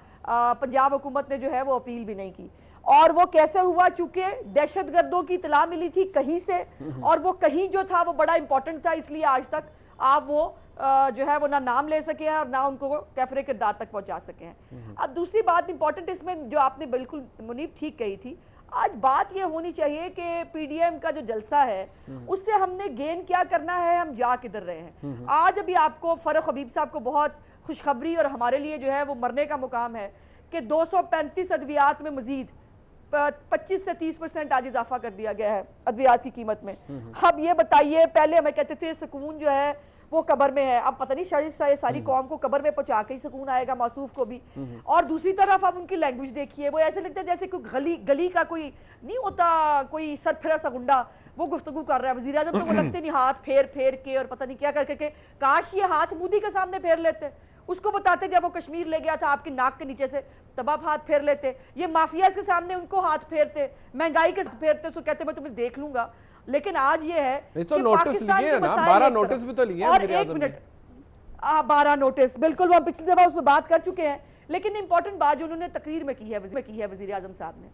पंजाब हुकूमत ने जो है वो अपील भी नहीं की। और वो कैसे हुआ? चूंकि दहशतगर्दों की इतला मिली थी कहीं से, और वो कहीं जो था वो बड़ा इंपॉर्टेंट था, इसलिए आज तक आप वो जो है वो ना नाम ले सके हैं और ना उनको कैफरे किरदार तक पहुंचा सके हैं। अब दूसरी बात इंपॉर्टेंट इसमें जो आपने बिल्कुल मुनीब ठीक कही थी, आज बात ये होनी चाहिए कि पीडीएम का जो जलसा है उससे हमने गेन क्या करना है, हम जा किधर रहे हैं। आज अभी आपको फरूख हबीब साहब को बहुत खुशखबरी और हमारे लिए जो है वो मरने का मुकाम है कि 235 अद्वियात में मजीद 25 से 30% आज इजाफा कर दिया गया है अद्वियात की कीमत में। अब ये बताइए, पहले हमें कहते थे सुकून जो है वो कब्र में है, अब पता नहीं शायद सारी कौम को कब्र में पहुंचा के ही सुकून आएगा, मासूफ को भी। और दूसरी तरफ अब उनकी लैंग्वेज देखिए, वो ऐसे लगता है जैसे कोई गली का कोई नहीं होता, कोई सरफिरा सा गुंडा वो गुफ्तगू कर रहा है। वज़ीर आज़म तो वो लगते नहीं, हाथ फेर फेर के और पता नहीं क्या करके के, काश ये हाथ मोदी के सामने फेर लेते, उसको बताते जब वो कश्मीर ले गया था आपकी नाक के नीचे से, तब आप हाथ फेर लेते। ये माफियाज के सामने उनको हाथ फेरते, महंगाई के फेरते, उसको कहते मैं तुम्हें देख लूंगा। लेकिन आज ये है तो नोटिस लिए ना, 12 नोटिस भी तो लिए। और एक मिनट, 12 नोटिस, बिल्कुल वो हम पिछली दफा उसमें बात कर चुके हैं। लेकिन इंपॉर्टेंट बात जो उन्होंने तकरीर में की है वज़ीर आज़म साहब ने,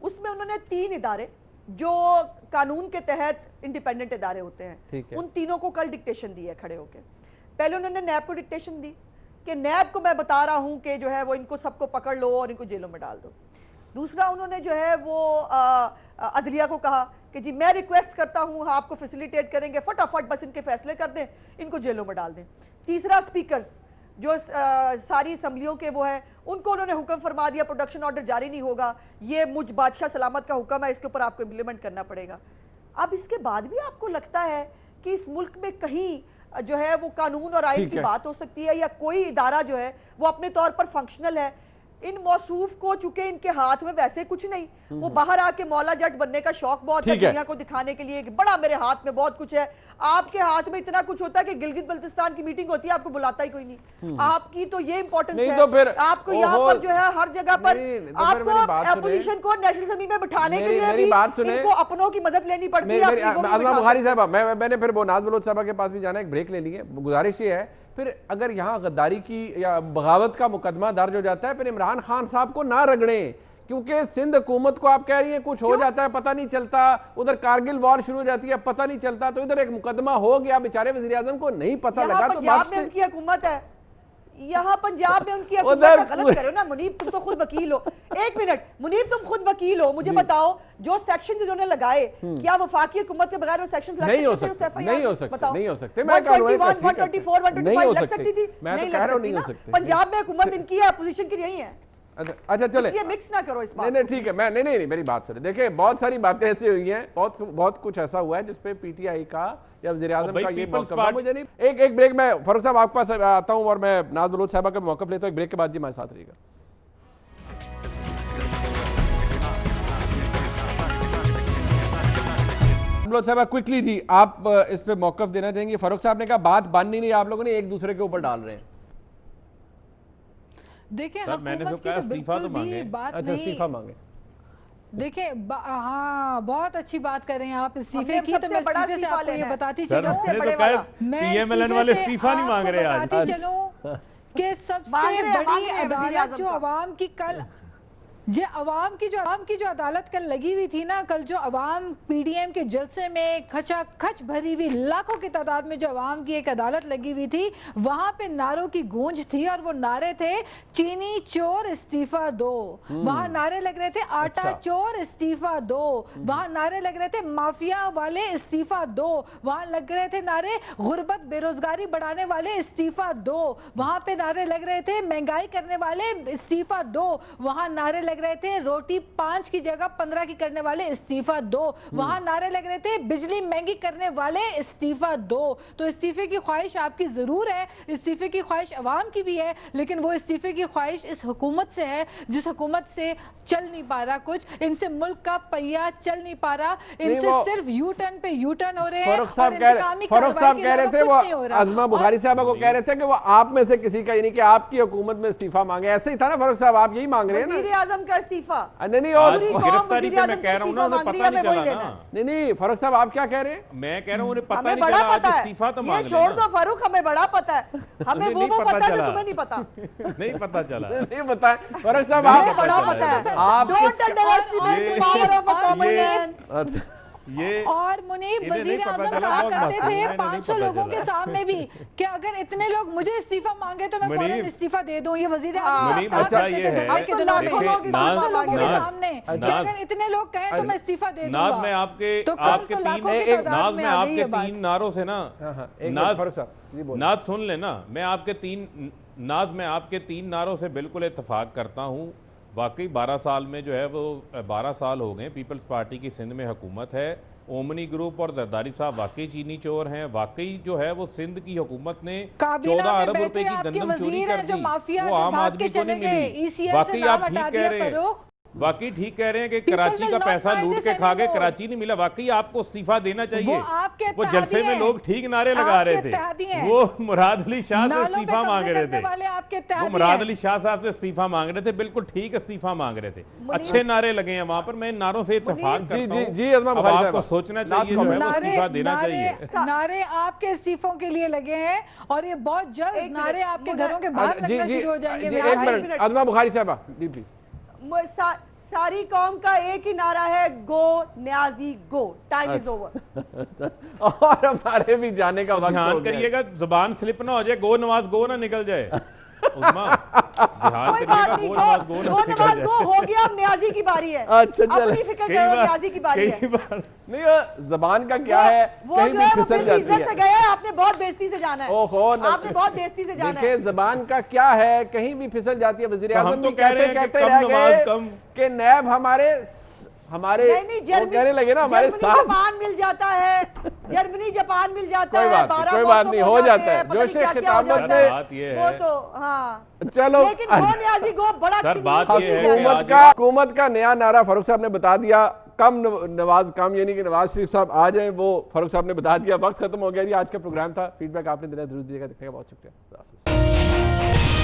उसमें उन्होंने 3 इदारे जो कानून के तहत इंडिपेंडेंट इदारे होते हैं, उन तीनों को कल डिक्टेशन दी है खड़े होकर। पहले उन्होंने नैब को डिक्टेशन दी कि नैब को मैं बता रहा हूं कि जो है वो इनको सबको पकड़ लो और इनको जेलों में डाल दो। दूसरा उन्होंने जो है वो अदलिया को कहा कि जी मैं रिक्वेस्ट करता हूं, आपको फैसिलिटेट करेंगे, फटाफट बस इनके फैसले कर दें, इनको जेलों में डाल दें। तीसरा स्पीकर्स जो सारी असम्बलियों के वो है, उनको उन्होंने हुक्म फरमा दिया प्रोडक्शन ऑर्डर जारी नहीं होगा, ये मुझ बादशाह सलामत का हुक्म है, इसके ऊपर आपको इम्प्लीमेंट करना पड़ेगा। अब इसके बाद भी आपको लगता है कि इस मुल्क में कहीं जो है वो कानून और आइन की बात हो सकती है, या कोई इदारा जो है वो अपने तौर पर फंक्शनल है? इन मौसूफ को, चूंकि इनके हाथ में वैसे कुछ नहीं, वो बाहर आके मौला जट बनने का शौक बहुत है दुनिया को दिखाने के लिए कि बड़ा मेरे हाथ में बहुत कुछ है। आपके हाथ में इतना कुछ होता है कि गिलगित बल्तिस्तान की मीटिंग होती है, आपको बुलाता ही कोई नहीं। आपकी तो ये इंपॉर्टेंस है, तो फिर आपको यहाँ पर जो है हर जगह पर आपको अपोजिशन को नेशनल असेंबली में बिठाने के लिए भी इनको अपनों की मदद लेनी पड़ती है। आज़मा बुखारी साहब, मैंने फिर वो नाज बलोच साहब के पास भी जाना, एक ब्रेक ले लिए। गुजारिश ये है, फिर अगर यहाँ गद्दारी की या बगावत का मुकदमा दर्ज हो जाता है, फिर इमरान खान साहब को ना रगड़ें, क्योंकि सिंध हुकूमत को आप कह रही हैं कुछ हो जाता है पता नहीं चलता, उधर कारगिल वॉर शुरू हो जाती है पता नहीं चलता, तो इधर एक मुकदमा हो गया, बेचारे वज़ीर आज़म को नहीं पता लगा। तो पंजाब में उनकी हुकूमत है, यहाँ पंजाब में उनकी हुकूमत है। गलत करो ना मुनीब, तुम तो खुद वकील हो। एक मिनट मुनीब, तुम खुद वकील हो, मुझे बताओ जो सेक्शन जिन्होंने लगाए, क्या वफाकी हुकूमत के बगैर वो सेक्शन नहीं हो सकते? नहीं हो सकते, नहीं हो सकते। मैं 121, 124, 125 लग सकती थी, नहीं लग सकती। पंजाब में हुकूमत इनकी है, अपोजिशन की नहीं है। अच्छा चले, ये मिक्स ना करो इस बात। नहीं ठीक है, मैं नहीं मेरी बात सुने। देखिए बहुत सारी बातें ऐसी हुई हैं, बहुत कुछ ऐसा हुआ है जिसपे पीटीआई का या वज़ीर आज़म का ये मौक़िफ़ मुझे नहीं। एक ब्रेक में फारूक साहब आपके पास आता हूं और मैं नाज बलोच साहबा का मौक़िफ़ लेता हूं। एक ब्रेक के बाद जी हमारे साथ रहिएगा। बलोच साहबा क्विकली जी, आप इस पे मौक़िफ़ देना चाहेंगे? फारूक साहब ने कहा बात बांधनी नहीं, आप लोगों ने एक दूसरे के ऊपर डाल रहे हैं। देखिए मैंने तो कहा इस्तीफा तो मांगे। अच्छा इस्तीफा मांगे। देखिए हाँ, बहुत अच्छी बात कर रहे हैं आप इस्तीफे की, तो मैं सीधे से आपको ये बताती चलूं, पीएमएलएन वाले इस्तीफा नहीं मांग रहे आज। बताती चलूं कि सबसे बड़ी अदालत जो अवाम की कल अवाम की जो अदालत कल लगी हुई थी ना, कल जो अवाम पीडीएम के जलसे में खचाखच भरी हुई लाखों की तादाद में जो अवाम की एक अदालत लगी हुई थी, वहां पे नारों की गूंज थी और वो नारे थे चीनी चोर इस्तीफा दो, वहां नारे लग रहे थे आटा चोर इस्तीफा दो, वहां नारे लग रहे थे माफिया वाले इस्तीफा दो, वहां लग रहे थे नारे गुर्बत बेरोजगारी बढ़ाने वाले इस्तीफा दो, वहां पे नारे लग रहे थे महंगाई करने वाले इस्तीफा दो, वहां नारे लग रहे थे रोटी 5 की जगह 15 की करने वाले इस्तीफा दो, वहां नारे लग रहे थे बिजली महंगी करने वाले इस्तीफा दो। तो इस्तीफे की ख्वाहिश आपकी जरूर है, इस्तीफे की ख्वाहिश अवाम की भी है, लेकिन वो इस्तीफे की ख्वाहिश इस हुकूमत से है जिस हुकूमत से चल नहीं पा रहा कुछ, इनसे मुल्क का पहिया चल नहीं पा रहा, इनसे सिर्फ यू टर्न पे यू टर्न हो रहे हैं। फारूक साहब कह रहे थे, वो आज़मा बुखारी साहब को कह रहे थे कि वो आप में से किसी का, यानी कि आपकी हुकूमत में इस्तीफा मांगे, ऐसे ही था ना फारूक साहब? आप यही मांग रहे हैं ना? वज़ीर आज़म का इस्तीफा नहीं, और गिरफ्तारी पे मैं कह रहा हूं ना, उन्हें पता नहीं चला ना। नहीं फारूक साहब आप क्या कह रहे हैं? मैं कह रहा हूं उन्हें पता नहीं चला, आज इस्तीफा तो मांग छोड़ दो फारूक, हमें बड़ा पता है, हमें वो पता है जो तुम्हें नहीं पता। नहीं पता चला, नहीं पता है फारूक साहब, आप बड़ा पता है। आप don't underestimate the power of a common man. ये और मुनीब वज़ीर आज़म कहा करते थे 500 लोगों के सामने भी कि अगर इतने लोग मुझे इस्तीफा मांगे तो मैं फौरन इस्तीफा दे दूं। ये वज़ीर आज़म कहा करते थे धरने के दिनों में 500 लोगों के सामने कि अगर इतने लोग कहें तो मैं इस्तीफा दे दूंगा। नाज में आपके तीन नारों से ना, नाज सुन लेना, मैं आपके तीन नारों से बिल्कुल इत्तेफाक करता हूँ। वाकई 12 साल में जो है वो 12 साल हो गए पीपल्स पार्टी की सिंध में हुकूमत है। ओमनी ग्रुप और जरदारी साहब वाकई चीनी चोर हैं। वाकई जो है वो सिंध की हुकूमत ने 14 अरब रुपए की गंदम चोरी कर दी, वो आम आदमी को नहीं मिली। वाकई आप ठीक कह रहे हैं, वाकई ठीक कह रहे हैं कि कराची का पैसा लूट के खा गए, कराची नहीं मिला। वाकई आपको इस्तीफा देना चाहिए। वो जलसे में लोग ठीक नारे लगा रहे थे, वो मुराद अली शाह से इस्तीफा मांग रहे थे, वो मुराद अली शाह साहब से इस्तीफा मांग रहे थे, बिल्कुल ठीक इस्तीफा मांग रहे थे। अच्छे नारे लगे हैं वहां पर, मैं इन नारों से इत्तेफाक करता हूं। जी आपको सोचना चाहिए, जो है वो इस्तीफा देना चाहिए। नारे आपके इस्तीफों के लिए लगे हैं और ये बहुत जल्द नारे आपके घरों के बाहर लगना शुरू हो जाएंगे। आज़मा बुखारी साहबा प्लीज। सारी कौम का एक ही नारा है, गो न्याजी गो, टाइम इज ओवर। और हमारे भी जाने का वक्त ध्यान करिएगा, जुबान स्लिप ना हो जाए, गो नवाज गो ना निकल जाए। हो गया, अब न्याजी की बारी है। अच्छा अपनी फिक्र करो, न्याजी की बारी है। नहीं जबान का क्या है, कहीं भी फिसल जाती है। से गया, आपने बहुत बेइज्जती से जाना है। ओहो, आपने बहुत बेइज्जती से जाना है। देखिए जबान का क्या है, कहीं भी फिसल जाती है। वज़ीर आज़म भी कहते रह गए कि नैब हमारे हमारे नहीं, वो कहने लगे ना हमारे जर्मनी साथ। जापान मिल जाता है, जर्मनी जापान मिल जाता कोई है, बात नहीं, 12 कोई बात मौसम नहीं, हो जाता है। पता नहीं जोश क्या-क्या हो खितामत जाता में है। बात ये वो है। तो हाँ, चलो लेकिन वो न्याजी गो बड़ा सर, बात खिलजी ये है है। कि हुकूमत का नया नारा फारूक साहब ने बता दिया, कम नवाज कम, यानी कि नवाज शरीफ साहब आ जाए, वो फारूक साहब ने बता दिया। वक्त खत्म हो गया जी, आज का प्रोग्राम था। फीडबैक आपने देना जरूर दीजिएगा। देखने का बहुत शुक्रिया।